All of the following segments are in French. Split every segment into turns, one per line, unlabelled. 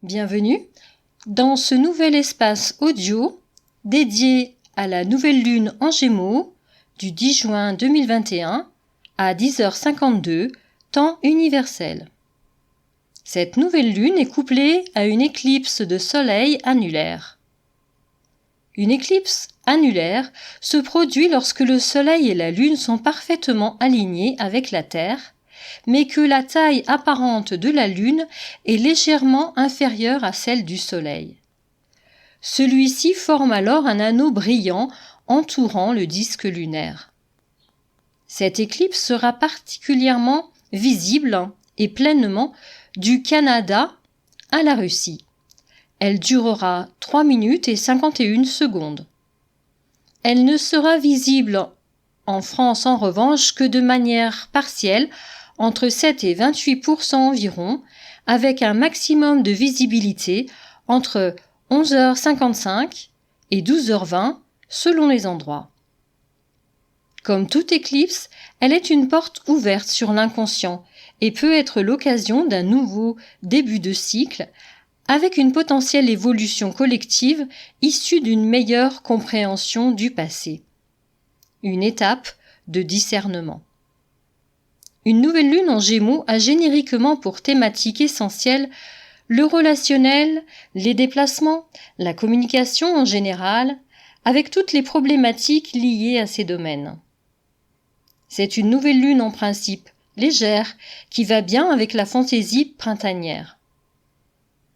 Bienvenue dans ce nouvel espace audio dédié à la nouvelle lune en Gémeaux du 10 juin 2021 à 10h52, temps universel. Cette nouvelle lune est couplée à une éclipse de soleil annulaire. Une éclipse annulaire se produit lorsque le soleil et la lune sont parfaitement alignés avec la Terre, mais que la taille apparente de la lune est légèrement inférieure à celle du soleil. Celui-ci forme alors un anneau brillant entourant le disque lunaire. Cette éclipse sera particulièrement visible et pleinement du Canada à la Russie. Elle durera 3 minutes et 51 secondes. Elle ne sera visible en France en revanche que de manière partielle, entre 7 et 28% environ, avec un maximum de visibilité entre 11h55 et 12h20 selon les endroits. Comme toute éclipse, elle est une porte ouverte sur l'inconscient et peut être l'occasion d'un nouveau début de cycle avec une potentielle évolution collective issue d'une meilleure compréhension du passé. Une étape de discernement. Une nouvelle lune en Gémeaux a génériquement pour thématique essentielle le relationnel, les déplacements, la communication en général, avec toutes les problématiques liées à ces domaines. C'est une nouvelle lune en principe légère qui va bien avec la fantaisie printanière.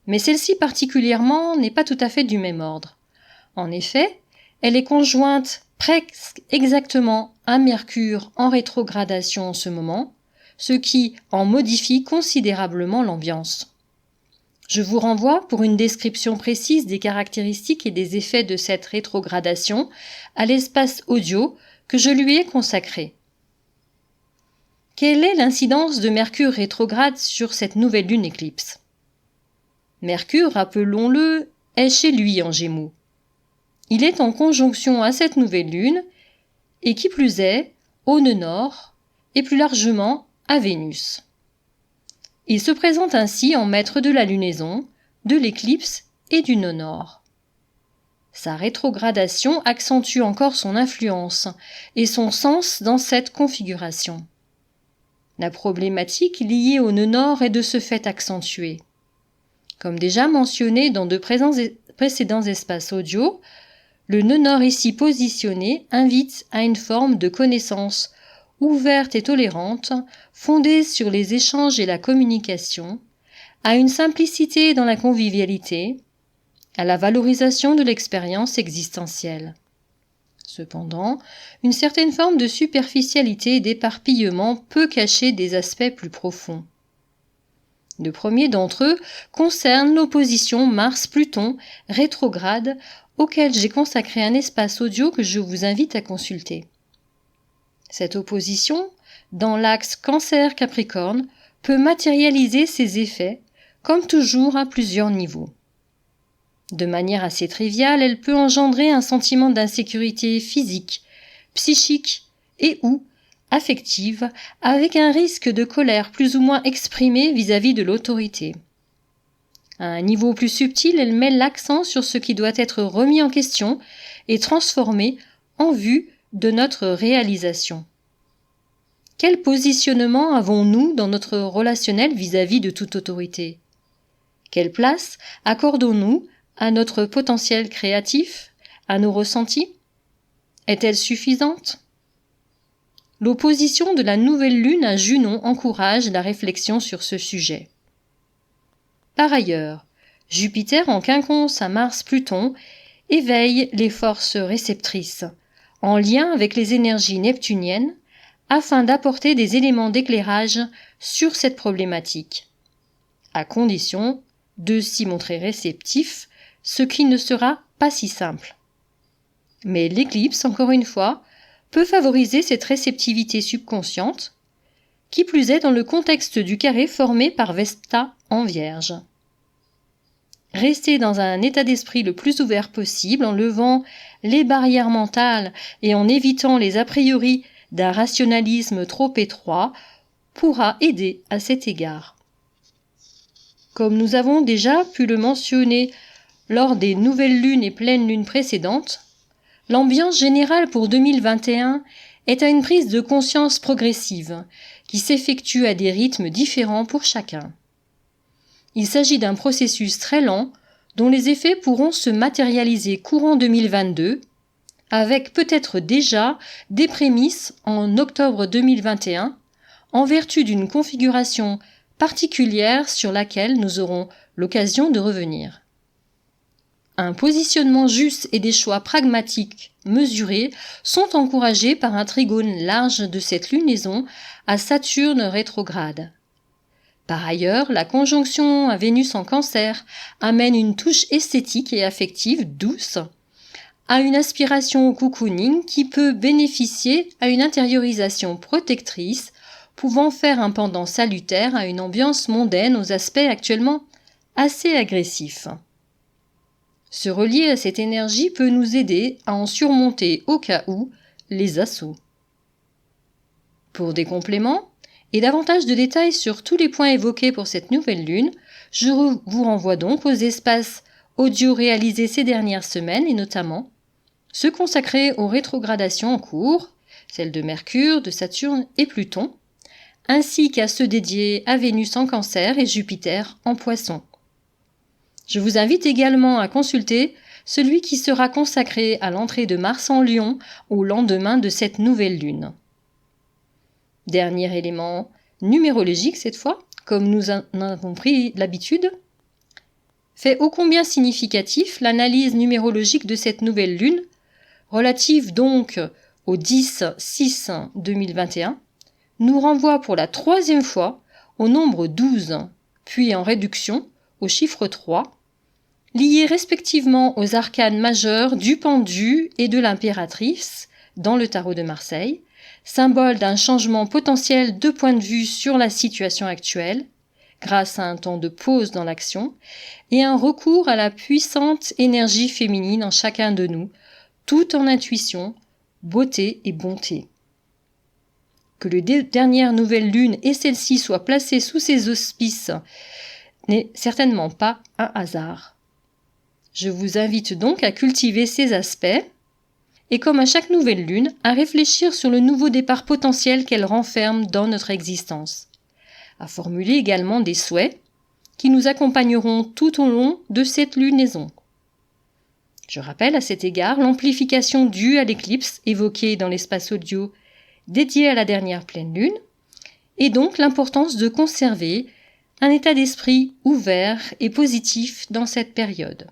Mais celle-ci particulièrement n'est pas tout à fait du même ordre. En effet, elle est conjointe presque exactement à Mercure en rétrogradation en ce moment, ce qui en modifie considérablement l'ambiance. Je vous renvoie pour une description précise des caractéristiques et des effets de cette rétrogradation à l'espace audio que je lui ai consacré. Quelle est l'incidence de Mercure rétrograde sur cette nouvelle lune éclipse ? Mercure, rappelons-le, est chez lui en Gémeaux. Il est en conjonction à cette nouvelle lune, et qui plus est, au nœud nord, et plus largement à Vénus. Il se présente ainsi en maître de la lunaison, de l'éclipse et du nœud nord. Sa rétrogradation accentue encore son influence et son sens dans cette configuration. La problématique liée au nœud nord est de ce fait accentuée. Comme déjà mentionné dans de précédents espaces audio, le nœud nord ici positionné invite à une forme de connaissance ouverte et tolérante, fondée sur les échanges et la communication, à une simplicité dans la convivialité, à la valorisation de l'expérience existentielle. Cependant, une certaine forme de superficialité et d'éparpillement peut cacher des aspects plus profonds. Le premier d'entre eux concerne l'opposition Mars-Pluton rétrograde auquel j'ai consacré un espace audio que je vous invite à consulter. Cette opposition, dans l'axe Cancer-Capricorne, peut matérialiser ses effets, comme toujours à plusieurs niveaux. De manière assez triviale, elle peut engendrer un sentiment d'insécurité physique, psychique et ou affective, avec un risque de colère plus ou moins exprimé vis-à-vis de l'autorité. À un niveau plus subtil, elle met l'accent sur ce qui doit être remis en question et transformé en vue de notre réalisation. Quel positionnement avons-nous dans notre relationnel vis-à-vis de toute autorité ? Quelle place accordons-nous à notre potentiel créatif, à nos ressentis ? Est-elle suffisante ? L'opposition de la nouvelle lune à Junon encourage la réflexion sur ce sujet. Par ailleurs, Jupiter en quinconce à Mars-Pluton éveille les forces réceptrices, en lien avec les énergies neptuniennes, afin d'apporter des éléments d'éclairage sur cette problématique, à condition de s'y montrer réceptif, ce qui ne sera pas si simple. Mais l'éclipse, encore une fois, peut favoriser cette réceptivité subconsciente, qui plus est dans le contexte du carré formé par Vesta en Vierge. Restez dans un état d'esprit le plus ouvert possible en levant les barrières mentales et en évitant les a priori d'un rationalisme trop étroit pourra aider à cet égard. Comme nous avons déjà pu le mentionner lors des nouvelles lunes et pleines lunes précédentes, l'ambiance générale pour 2021 est à une prise de conscience progressive qui s'effectue à des rythmes différents pour chacun. Il s'agit d'un processus très lent dont les effets pourront se matérialiser courant 2022, avec peut-être déjà des prémices en octobre 2021, en vertu d'une configuration particulière sur laquelle nous aurons l'occasion de revenir. Un positionnement juste et des choix pragmatiques mesurés sont encouragés par un trigone large de cette lunaison à Saturne rétrograde. Par ailleurs, la conjonction à Vénus en Cancer amène une touche esthétique et affective douce à une aspiration au cocooning qui peut bénéficier à une intériorisation protectrice, pouvant faire un pendant salutaire à une ambiance mondaine aux aspects actuellement assez agressifs. Se relier à cette énergie peut nous aider à en surmonter au cas où les assauts. Pour des compléments et davantage de détails sur tous les points évoqués pour cette nouvelle lune, je vous renvoie donc aux espaces audio réalisés ces dernières semaines et notamment ceux consacrés aux rétrogradations en cours, celles de Mercure, de Saturne et Pluton, ainsi qu'à ceux dédiés à Vénus en Cancer et Jupiter en Poisson. Je vous invite également à consulter celui qui sera consacré à l'entrée de Mars en Lion au lendemain de cette nouvelle lune. Dernier élément numérologique cette fois, comme nous en avons pris l'habitude, fait ô combien significatif l'analyse numérologique de cette nouvelle lune, relative donc au 10-6-2021, nous renvoie pour la troisième fois au nombre 12, puis en réduction au chiffre 3, liés respectivement aux arcanes majeurs du pendu et de l'impératrice dans le tarot de Marseille, symbole d'un changement potentiel de point de vue sur la situation actuelle, grâce à un temps de pause dans l'action, et un recours à la puissante énergie féminine en chacun de nous, tout en intuition, beauté et bonté. Que les dernières nouvelles lunes et celle-ci soient placées sous ces auspices n'est certainement pas un hasard. Je vous invite donc à cultiver ces aspects et comme à chaque nouvelle lune, à réfléchir sur le nouveau départ potentiel qu'elle renferme dans notre existence, à formuler également des souhaits qui nous accompagneront tout au long de cette lunaison. Je rappelle à cet égard l'amplification due à l'éclipse évoquée dans l'espace audio dédié à la dernière pleine lune, et donc l'importance de conserver un état d'esprit ouvert et positif dans cette période.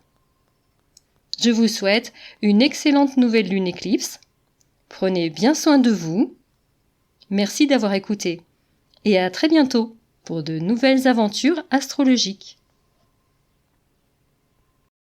Je vous souhaite une excellente nouvelle lune éclipse. Prenez bien soin de vous. Merci d'avoir écouté et à très bientôt pour de nouvelles aventures astrologiques.